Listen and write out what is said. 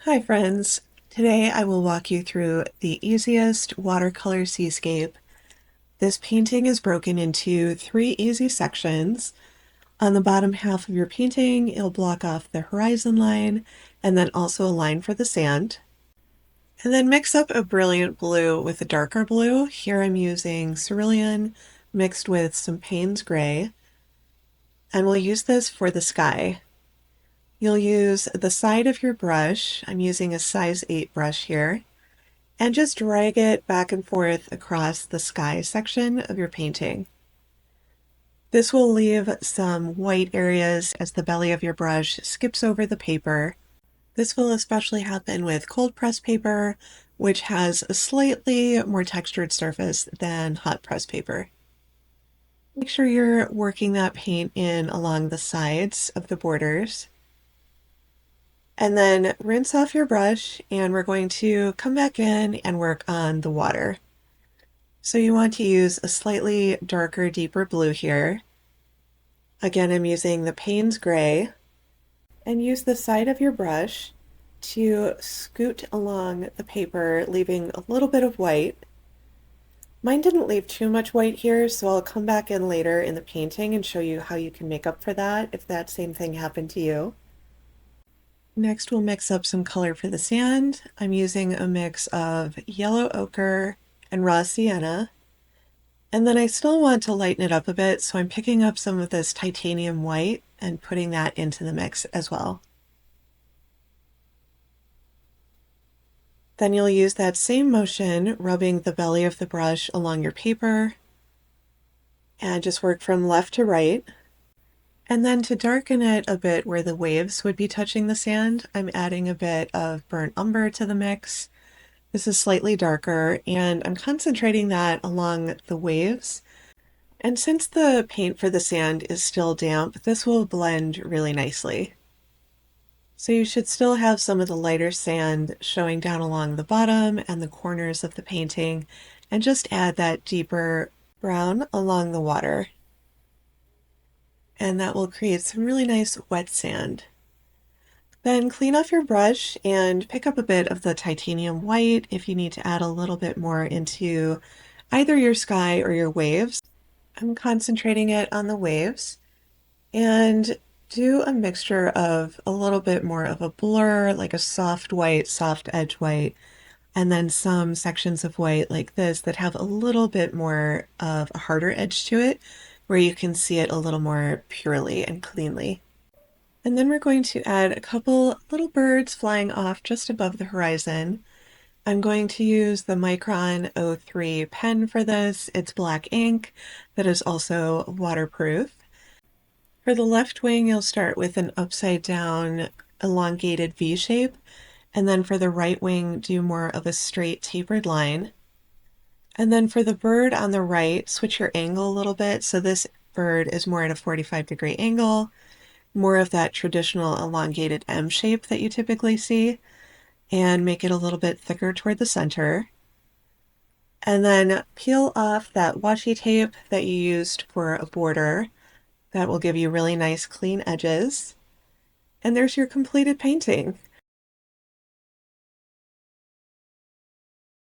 Hi friends! Today I will walk you through the easiest watercolor seascape. This painting is broken into 3 easy sections. On the bottom half of your painting, it'll block off the horizon line and then also a line for the sand. And then mix up a brilliant blue with a darker blue. Here I'm using cerulean mixed with some Payne's gray. And we'll use this for the sky. You'll use the side of your brush, I'm using a size 8 brush here, and just drag it back and forth across the sky section of your painting. This will leave some white areas as the belly of your brush skips over the paper. This will especially happen with cold press paper, which has a slightly more textured surface than hot press paper. Make sure you're working that paint in along the sides of the borders. And then rinse off your brush, and we're going to come back in and work on the water. So you want to use a slightly darker, deeper blue here. Again, I'm using the Payne's gray, and use the side of your brush to scoot along the paper, leaving a little bit of white. Mine didn't leave too much white here, so I'll come back in later in the painting and show you how you can make up for that if that same thing happened to you. Next, we'll mix up some color for the sand. I'm using a mix of yellow ochre and raw sienna. And then I still want to lighten it up a bit, so I'm picking up some of this titanium white and putting that into the mix as well. Then you'll use that same motion, rubbing the belly of the brush along your paper, and just work from left to right. And then to darken it a bit where the waves would be touching the sand, I'm adding a bit of burnt umber to the mix. This is slightly darker, and I'm concentrating that along the waves. And since the paint for the sand is still damp, this will blend really nicely. So you should still have some of the lighter sand showing down along the bottom and the corners of the painting, and just add that deeper brown along the water. And that will create some really nice wet sand. Then clean off your brush and pick up a bit of the titanium white if you need to add a little bit more into either your sky or your waves. I'm concentrating it on the waves, and do a mixture of a little bit more of a blur, like a soft white, soft edge white, and then some sections of white like this that have a little bit more of a harder edge to it, where you can see it a little more purely and cleanly. And then we're going to add a couple little birds flying off just above the horizon. I'm going to use the Micron 03 pen for this. It's black ink that is also waterproof. For the left wing, you'll start with an upside down elongated V shape, and then for the right wing, do more of a straight tapered line. And then for the bird on the right, switch your angle a little bit. So this bird is more at a 45-degree angle, more of that traditional elongated M shape that you typically see, and make it a little bit thicker toward the center. And then peel off that washi tape that you used for a border. That will give you really nice clean edges. And there's your completed painting.